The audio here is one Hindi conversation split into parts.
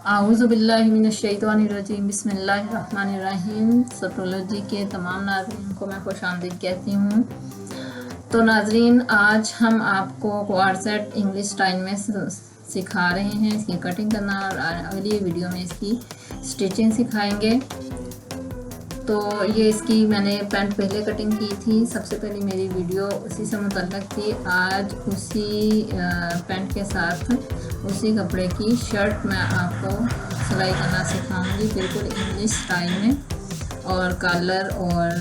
आऊज़ुबिल्लाहि मिनश्शैतानिर्रजीम बिस्मिल्लाहिर्रहमानिर्रहीम। सत्रोलॉजी के तमाम नाज़रीन को मैं खुशामदीद कहती हूँ। तो नाज़रीन, आज हम आपको क्वाड सेट इंग्लिश स्टाइल में सिखा रहे हैं इसकी कटिंग करना, और अगली वीडियो में इसकी स्टिचिंग सिखाएंगे। तो ये इसकी मैंने पैंट पहले कटिंग की थी, सबसे पहले मेरी वीडियो उसी से मुतल्लक थी। आज उसी पैंट के साथ उसी कपड़े की शर्ट मैं आपको सिलाई करना सिखाऊंगी, बिल्कुल इंग्लिश स्टाइल में, और कॉलर और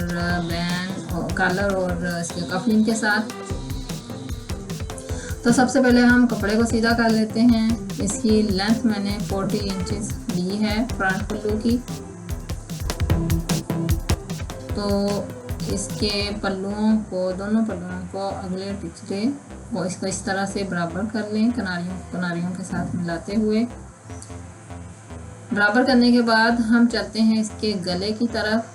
बैंड और कॉलर और इसके कफलिंग के साथ। तो सबसे पहले हम कपड़े को सीधा कर लेते हैं। इसकी लेंथ मैंने 40 इंचेस ली है फ्रंट पल्लू की। तो इसके पल्लुओं को, दोनों पल्लुओं को अगले पिछले को इसको इस तरह से बराबर कर लें, किनारियों के साथ मिलाते हुए। बराबर करने के बाद हम चलते हैं इसके गले की तरफ।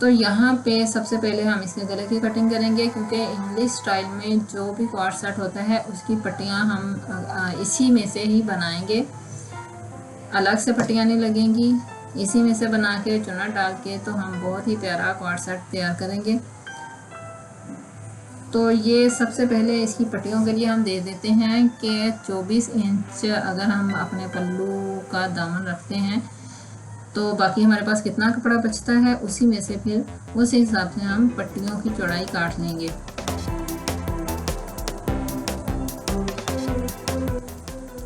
तो यहाँ पे सबसे पहले हम इसके गले की कटिंग करेंगे, क्योंकि इंग्लिश स्टाइल में जो भी क्वाड सेट होता है उसकी पट्टियाँ हम इसी में से ही बनाएंगे, अलग से पट्टियाँ नहीं लगेंगी। इसी में से बना के चुनट डाल के तो हम बहुत ही प्यारा क्वाड सेट तैयार करेंगे। तो ये सबसे पहले इसकी पट्टियों के लिए हम दे देते हैं कि 24 इंच अगर हम अपने पल्लू का दामन रखते हैं तो बाकी हमारे पास कितना कपड़ा बचता है उसी में से फिर उस हिसाब से हम पट्टियों की चौड़ाई काट लेंगे।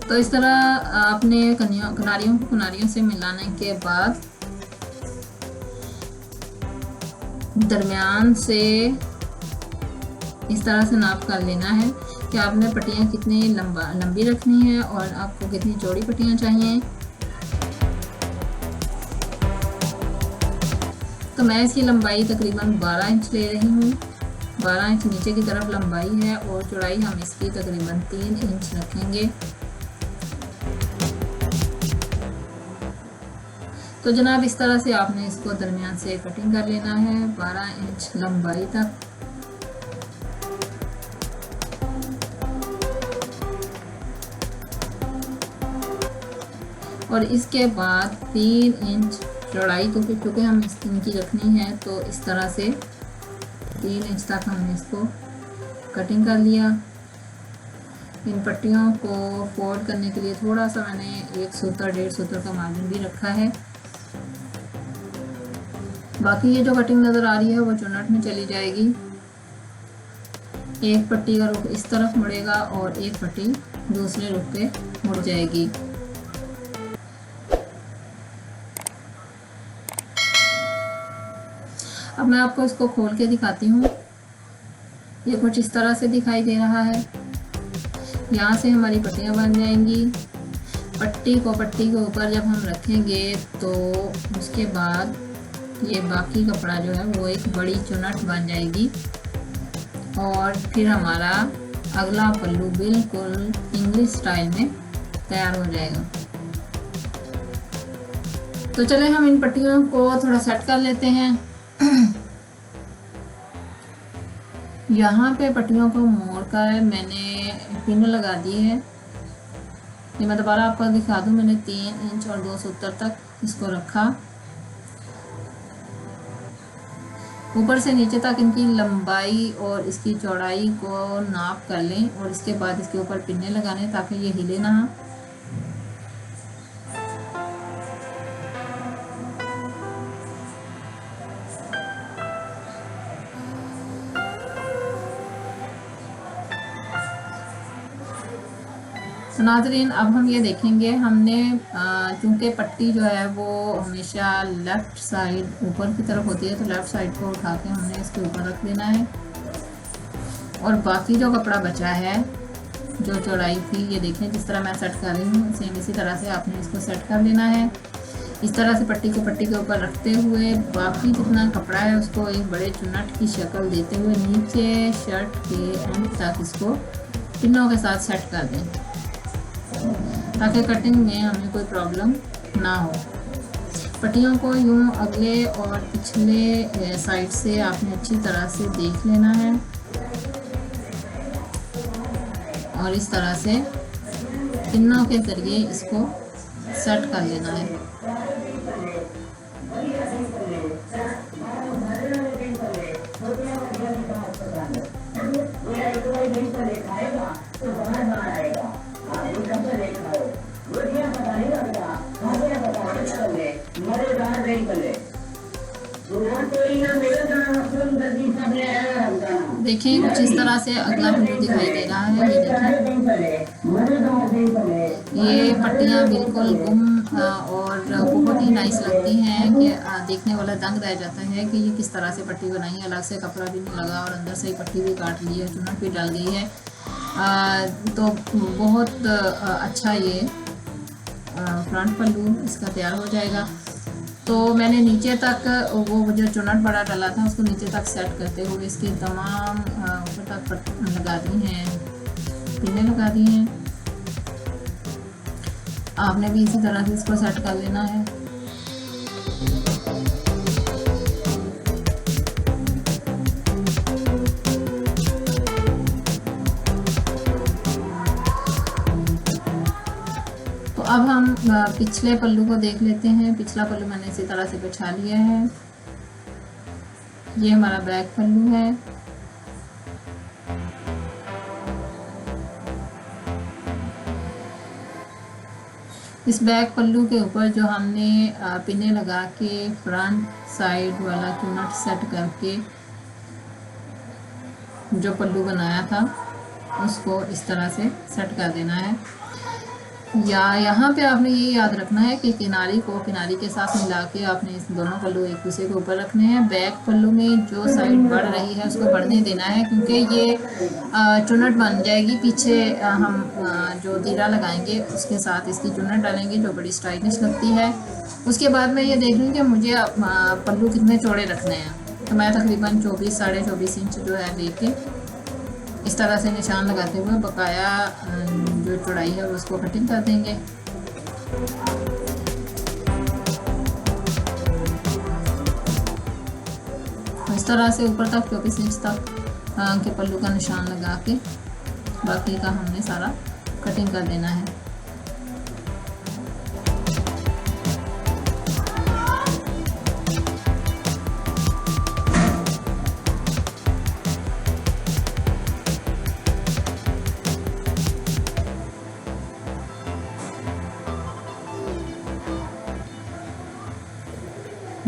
तो इस तरह आपने किनारियों को किनारियों से मिलाने के बाद दरमियान से इस तरह से नाप कर लेना है कि आपने पट्टियाँ कितनी लंबी रखनी है और आपको कितनी चौड़ी पट्टियाँ चाहिए। तो मैं इसकी लंबाई तकरीबन 12 इंच ले रही हूँ। 12 इंच नीचे की तरफ लंबाई है और चौड़ाई हम इसकी तकरीबन 3 इंच रखेंगे। तो जनाब, इस तरह से आपने इसको दरमियान से कटिंग कर लेना है 12 इंच लंबाई तक। और इसके बाद 3 इंच चौड़ाई, तो क्योंकि हम इनकी रखनी है तो इस तरह से 3 इंच तक हमने इसको कटिंग कर लिया। इन पट्टियों को फोल्ड करने के लिए थोड़ा सा मैंने 1 सूतर 1.5 सूतर का मार्जिन भी रखा है। बाकी ये जो कटिंग नज़र आ रही है वो चुनट में चली जाएगी। एक पट्टी का रुख इस तरफ मुड़ेगा और एक पट्टी दूसरे रुख पे मुड़ जाएगी। अब मैं आपको इसको खोल के दिखाती हूँ। ये कुछ इस तरह से दिखाई दे रहा है। यहाँ से हमारी पट्टियाँ बन जाएंगी। पट्टी को पट्टी के ऊपर जब हम रखेंगे तो उसके बाद ये बाकी कपड़ा जो है वो एक बड़ी चुनट बन जाएगी और फिर हमारा अगला पल्लू बिल्कुल इंग्लिश स्टाइल में तैयार हो जाएगा। तो चले हम इन पट्टियों को थोड़ा सेट कर लेते हैं। यहाँ पे पट्टियों को मोड़ कर मैंने पिन लगा दी है। ये मैं दोबारा आपको दिखा दूँ। मैंने 3 इंच और 2 सूतर तक इसको रखा। ऊपर से नीचे तक इनकी लंबाई और इसकी चौड़ाई को नाप कर लें और इसके बाद इसके ऊपर पिन्ने लगाने ताकि ये हिले ना। तो नाज़रीन, अब हम ये देखेंगे, हमने चूँकि पट्टी जो है वो हमेशा लेफ़्ट साइड ऊपर की तरफ होती है, तो लेफ़्ट साइड को उठा के हमने इसके ऊपर रख देना है। और बाकी जो कपड़ा बचा है, जो चौड़ाई थी, ये देखें जिस तरह मैं सेट कर रही हूँ, सेम इसी तरह से आपने इसको सेट कर लेना है। इस तरह से पट्टी को पट्टी के ऊपर रखते हुए बाकी जितना कपड़ा है उसको एक बड़े चुनट की शक्ल देते हुए नीचे शर्ट के एंड तक इसको पिनों के साथ सेट कर दें ताकि कटिंग में हमें कोई प्रॉब्लम ना हो। पट्टियों को यूँ अगले और पिछले साइड से आपने अच्छी तरह से देख लेना है और इस तरह से पिन्नों के ज़रिए इसको सेट कर लेना है। देखिए कुछ इस तरह से अगला पल्लू दिखाई दे रहा है। ये देखिए ये पट्टियाँ बिल्कुल गुम और बहुत ही नाइस लगती हैं कि देखने वाला दंग रह जाता है कि ये किस तरह से पट्टी बनाई है। अलग से कपड़ा भी नहीं लगा और अंदर से ही पट्टी भी काट ली है, चुनट भी डाल गई है। तो बहुत अच्छा ये फ्रंट पल्लू इसका तैयार हो जाएगा। तो मैंने नीचे तक वो जो चुनट बड़ा डाला था उसको नीचे तक सेट करते हुए इसकी तमाम ऊपर तक लगा दी हैं, पिन्ने लगा दी हैं। आपने भी इसी तरह से इसको सेट कर लेना है। तो अब हम पिछले पल्लू को देख लेते हैं। पिछला पल्लू मैंने इसी तरह से बिछा लिया है। ये हमारा बैक पल्लू है। इस बैक पल्लू के ऊपर जो हमने पिने लगा के फ्रंट साइड वाला चुनट सेट करके जो पल्लू बनाया था उसको इस तरह से सेट कर देना है। या यहाँ पे आपने ये याद रखना है कि किनारी को किनारी के साथ मिला के आपने इस दोनों पल्लू एक दूसरे के ऊपर रखने हैं। बैक पल्लू में जो साइड बढ़ रही है उसको बढ़ने देना है, क्योंकि ये चुनट बन जाएगी। पीछे हम जो तीरा लगाएंगे उसके साथ इसकी चुनट डालेंगे जो बड़ी स्टाइलिश लगती है। उसके बाद मैं ये देख रही हूँ कि मुझे पल्लू कितने चौड़े रखने हैं। तो मैं तकरीबन 24 साढ़े 24 इंच जो है लेके इस तरह से निशान लगाते हुए बकाया जो चौड़ाई है उसको कटिंग कर देंगे। इस तरह से ऊपर तक 24 इंच तक के पल्लू का निशान लगा के बाकी का हमने सारा कटिंग कर देना है।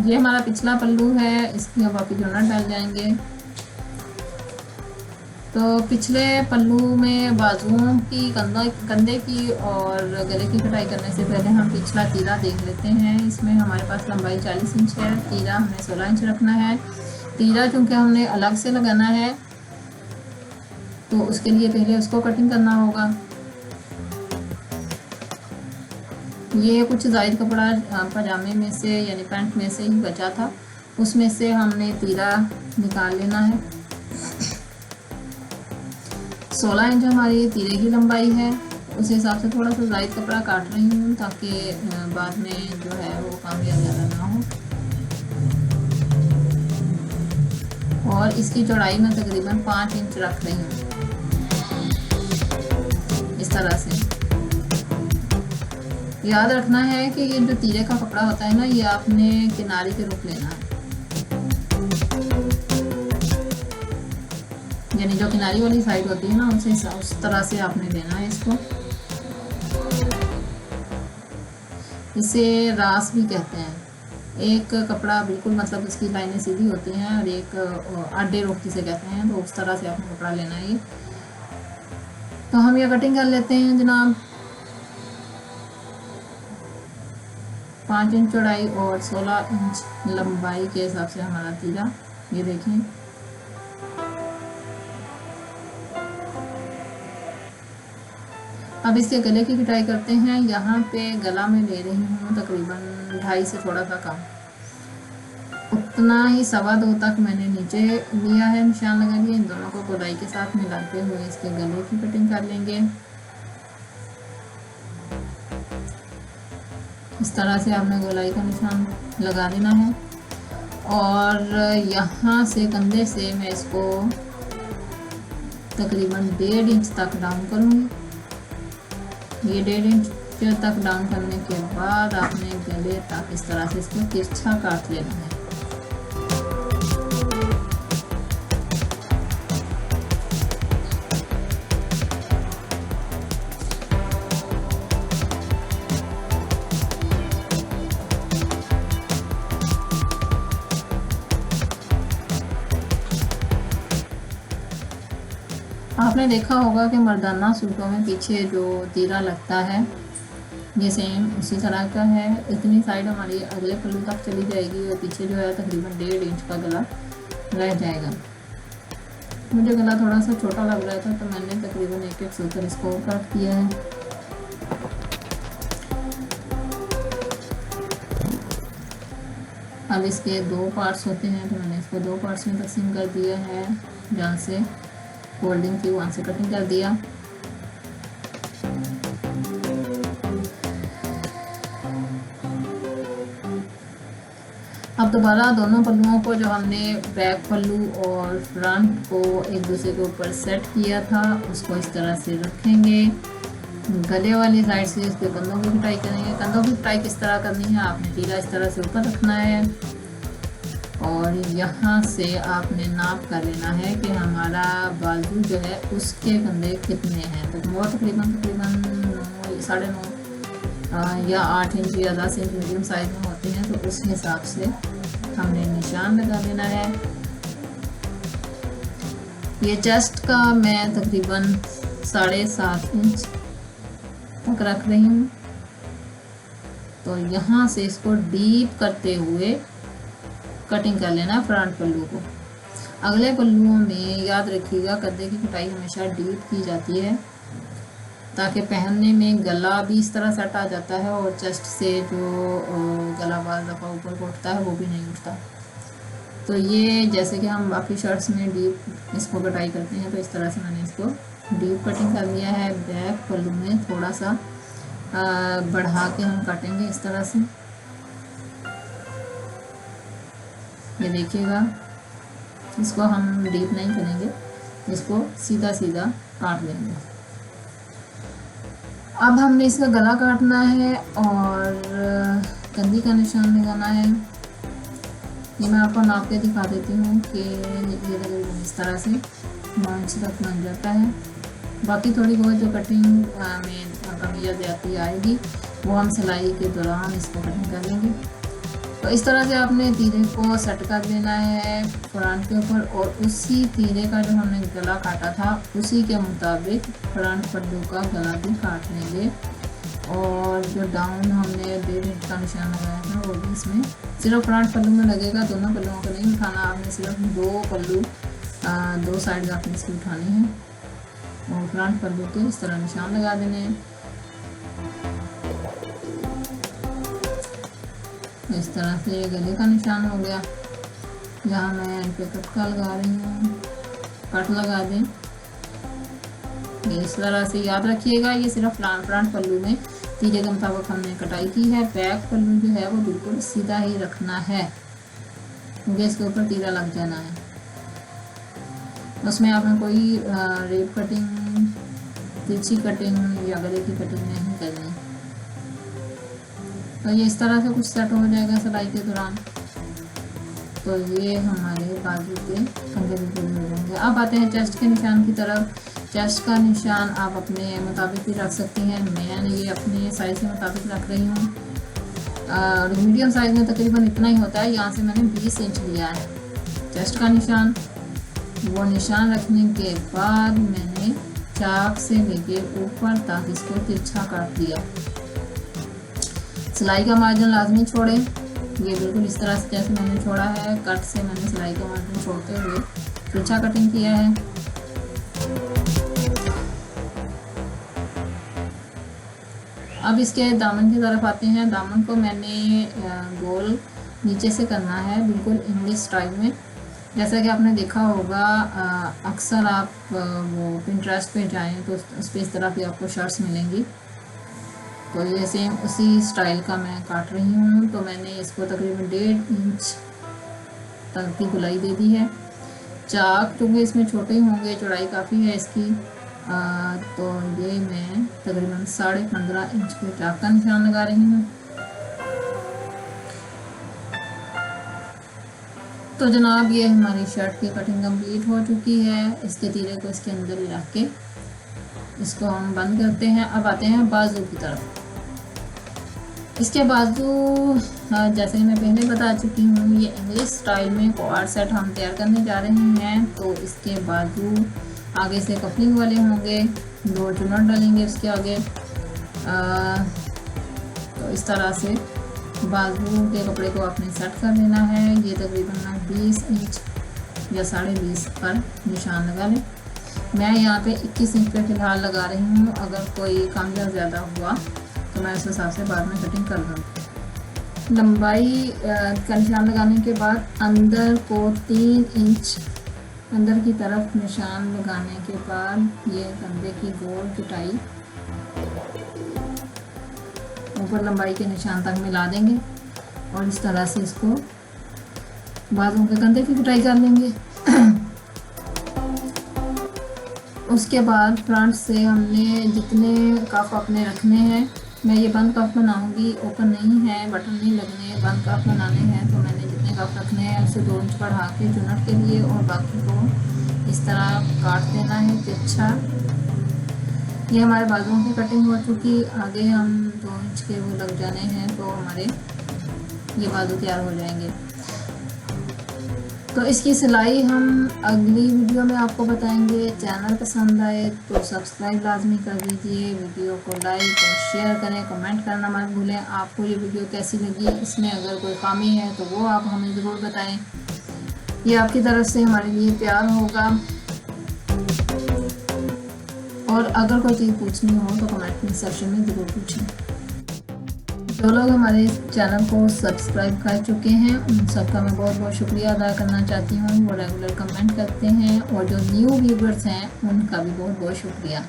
ये हमारा पिछला पल्लू है, इसकी अब वापस चुनट डाल जाएंगे। तो पिछले पल्लू में बाजुओं की, कंधे की और गले की कटाई करने से पहले हम पिछला तीरा देख लेते हैं। इसमें हमारे पास लंबाई 40 इंच है, तीरा हमें 16 इंच रखना है। तीरा चूँकि हमने अलग से लगाना है तो उसके लिए पहले उसको कटिंग करना होगा। ये कुछ ज़ायद कपड़ा पजामे में से यानी पैंट में से ही बचा था, उसमें से हमने तीरा निकाल लेना है। 16 इंच हमारी तीरे की लंबाई है, उस हिसाब से थोड़ा सा ज़ायद कपड़ा काट रही हूँ ताकि बाद में जो है वो कामयाब ज़्यादा ना हो। और इसकी चौड़ाई मैं तकरीबन 5 इंच रख रही हूँ इस तरह से। याद रखना है कि ये जो तीरे का कपड़ा होता है ना, ये आपने किनारे के रुख लेना है, यानी जो किनारी वाली साइड होती है ना उनसे उस तरह से आपने लेना है इसको। इसे रास भी कहते हैं। एक कपड़ा बिल्कुल मतलब उसकी लाइनें सीधी होती हैं और एक आडे रुख जिसे कहते हैं, तो उस तरह से आपने कपड़ा लेना है। तो हम ये कटिंग कर लेते हैं जनाब। 5 इंच चौड़ाई और 16 इंच लंबाई के हिसाब से हमारा तीरा, ये देखें। अब इसके गले की कटाई करते हैं। यहाँ पे गला में ले रही हूँ तकरीबन 2.5 से थोड़ा सा कम, उतना ही 2.25 तक मैंने नीचे लिया है, निशान लगा लिया। इन दोनों को गोलाई के साथ मिलाते हुए इसके गले की कटिंग कर लेंगे। इस तरह से आपने गोलाई का निशान लगा देना है और यहाँ से कंधे से मैं इसको तकरीबन 1.5 इंच तक डाउन करूँगी। ये 1.5 इंच तक डाउन करने के बाद आपने गले तक इस तरह से इसको तिरछा काट लेना है। आपने देखा होगा कि मर्दाना सूटों में पीछे जो तीरा लगता है ये सेम उसी तरह का है। इतनी साइड हमारी अगले पल्लू तक चली जाएगी और पीछे जो है तकरीबन 1.5 इंच का गला रह जाएगा। मुझे गला थोड़ा सा छोटा लग रहा था तो मैंने तकरीबन 1-1 सूतर इसको काट दिया है। अब इसके 2 पार्ट्स होते हैं तो मैंने इसको 2 पार्ट्स में तकसीम कर दिया है। जहाँ से फोल्डिंग थी वहाँ से कटिंग कर दिया। अब दोबारा दोनों पल्लुओं को जो हमने बैक पल्लू और फ्रंट को एक दूसरे के ऊपर सेट किया था उसको इस तरह से रखेंगे। गले वाली साइड से इसके कंधों की कटाई करेंगे। कंधों की कटाई किस तरह करनी है, आपने तीरा इस तरह से ऊपर रखना है और यहाँ से आपने नाप कर लेना है कि हमारा बाजू जो है उसके कंधे कितने हैं। तो वो तकरीबन 9.5 या 8 इंच या 10 इंच मीडियम साइज में होते हैं तो उस हिसाब से हमने निशान लगा लेना है। ये चेस्ट का मैं तकरीबन 7.5 इंच तक रख रही हूँ। तो यहाँ से इसको डीप करते हुए कटिंग कर लेना फ्रंट पल्लू को। अगले पल्लुओं में याद रखिएगा कंधे की कटाई हमेशा डीप की जाती है ताकि पहनने में गला भी इस तरह सेट आ जाता है और चेस्ट से जो गला बार दफ़ा ऊपर को उठता है वो भी नहीं उठता। तो ये जैसे कि हम बाकी शर्ट्स में डीप इसको कटाई करते हैं तो इस तरह से मैंने इसको डीप कटिंग कर लिया है। बैक पल्लू में थोड़ा सा बढ़ा के हम काटेंगे इस तरह से। ये देखिएगा, इसको हम डीप नहीं करेंगे, इसको सीधा सीधा काट लेंगे। अब हमने इसका गला काटना है और कंधी का निशान लगाना है। ये मैं आपको नाप के दिखा देती हूँ कि ये इस तरह से 9 इंच तक बन जाता है। बाकी थोड़ी बहुत जो कटिंग में कमी या ज़्यादती आएगी वो हम सिलाई के दौरान इसको कटिंग कर लेंगे। तो इस तरह से आपने तीरे को सेट कर देना है फ्रंट के ऊपर और उसी तीरे का जो हमने गला काटा था उसी के मुताबिक फ्रंट पल्लू का गला भी काट लेंगे। और जो डाउन हमने 1.5 इंच का निशान लगाया था वो भी इसमें सिर्फ फ्रंट पल्लू में लगेगा। दोनों पल्लुओं को नहीं उठाना, आपने सिर्फ 2 पल्लू 2 साइड आपने इसकी उठानी है और फ्रंट पल्लू के इस तरह निशान लगा देने हैं। इस तरह से गले का निशान हो गया। यहाँ मैं एंड पे कट का लगा रही हूँ, कट लगा दें। इस तरह से याद रखिएगा, ये सिर्फ फ्रंट पल्लू में तीरे के मुताबिक हमने कटाई की है। बैक पल्लू जो है वो बिल्कुल सीधा ही रखना है क्योंकि इसके ऊपर तीरा लग जाना है। उसमें आपने कोई रेप कटिंग, तिरछी कटिंग या गले की कटिंग नहीं करनी। तो ये इस तरह से कुछ सेट हो जाएगा सिलाई के दौरान। तो ये हमारे बाजू के कंधे बिल्कुल हो जाएंगे। अब आते हैं चेस्ट के निशान की तरफ। चेस्ट का निशान आप अपने मुताबिक भी रख सकती हैं। मैं ये अपने साइज़ के मुताबिक रख रही हूँ और मीडियम साइज़ में तकरीबन इतना ही होता है। यहाँ से मैंने 20 इंच लिया है चेस्ट का निशान। वो निशान रखने के बाद मैंने चाक से लेके ऊपर तक इसको तिरछा काट दिया। सिलाई का मार्जिन लाजमी छोड़ें। ये बिल्कुल इस तरह से जैसे मैंने छोड़ा है, कट से मैंने सिलाई का मार्जिन छोड़ते हुए तिरछा कटिंग किया है। अब इसके दामन की तरफ आते हैं। दामन को मैंने गोल नीचे से करना है बिल्कुल इंग्लिश स्टाइल में। जैसा कि आपने देखा होगा अक्सर आप वो पिंटरेस्ट पे जाएं तो उस पर इस तरह की आपको शर्ट्स मिलेंगी। तो ये सेम उसी स्टाइल का मैं काट रही हूँ। तो मैंने इसको तकरीबन 1.5 इंच तक की गुलाई दे दी है। चाक क्योंकि इसमें छोटे ही होंगे, चौड़ाई काफ़ी है इसकी तो ये मैं तकरीबन 15.5 इंच के चाक का निशान लगा रही हूँ। तो जनाब ये हमारी शर्ट की कटिंग कंप्लीट हो चुकी है। इसके तीरे को इसके अंदर रख के इसको हम बंद करते हैं। अब आते हैं बाजू की तरफ। इसके बाजू जैसे मैं पहले बता चुकी हूँ, ये इंग्लिश स्टाइल में कोआर्ड सेट हम तैयार करने जा रहे हैं। तो इसके बाजू आगे से कपलिंग वाले होंगे, 2 चुनट डालेंगे इसके आगे। तो इस तरह से बाजू के कपड़े को आपने सेट कर लेना है। ये तकरीबन 20 इंच या 20.5 पर निशान लगा लें। मैं यहाँ पे 21 इंच पे फ़िलहाल लगा रही हूँ। अगर कोई कम या ज़्यादा हुआ तो मैं उस हिसाब से बाद में कटिंग कर दूँगी। लंबाई का निशान लगाने के बाद अंदर को 3 इंच अंदर की तरफ निशान लगाने के बाद ये कंधे की गोल पिटाई ऊपर लंबाई के निशान तक मिला देंगे और इस तरह से इसको बाजू के कंधे की पिटाई कर लेंगे। उसके बाद फ्रंट से हमने जितने कफ अपने रखने हैं, मैं ये बंद कफ बनाऊंगी, ओपन नहीं है, बटन नहीं लगने, बंद कफ बनाने हैं। तो मैंने जितने कफ रखने हैं उससे 2 इंच बढ़ा के चुनट के लिए और बाकी को इस तरह काट देना है तिरछा। ये हमारे बाजुओं की कटिंग हो चुकी। आगे हम 2 इंच के वो लग जाने हैं तो हमारे ये बाजू तैयार हो जाएंगे। तो इसकी सिलाई हम अगली वीडियो में आपको बताएंगे। चैनल पसंद आए तो सब्सक्राइब लाजमी कर दीजिए, वीडियो को लाइक और शेयर करें, कमेंट करना मत भूलें। आपको ये वीडियो कैसी लगी, इसमें अगर कोई खामी है तो वो आप हमें ज़रूर बताएं। ये आपकी तरफ से हमारे लिए प्यार होगा। और अगर कोई चीज़ पूछनी हो तो कमेंट सेक्शन में ज़रूर पूछें। जो लोग हमारे चैनल को सब्सक्राइब कर चुके हैं उन सबका मैं बहुत बहुत शुक्रिया अदा करना चाहती हूँ। वो रेगुलर कमेंट करते हैं और जो न्यू व्यूअर्स हैं उनका भी बहुत बहुत शुक्रिया।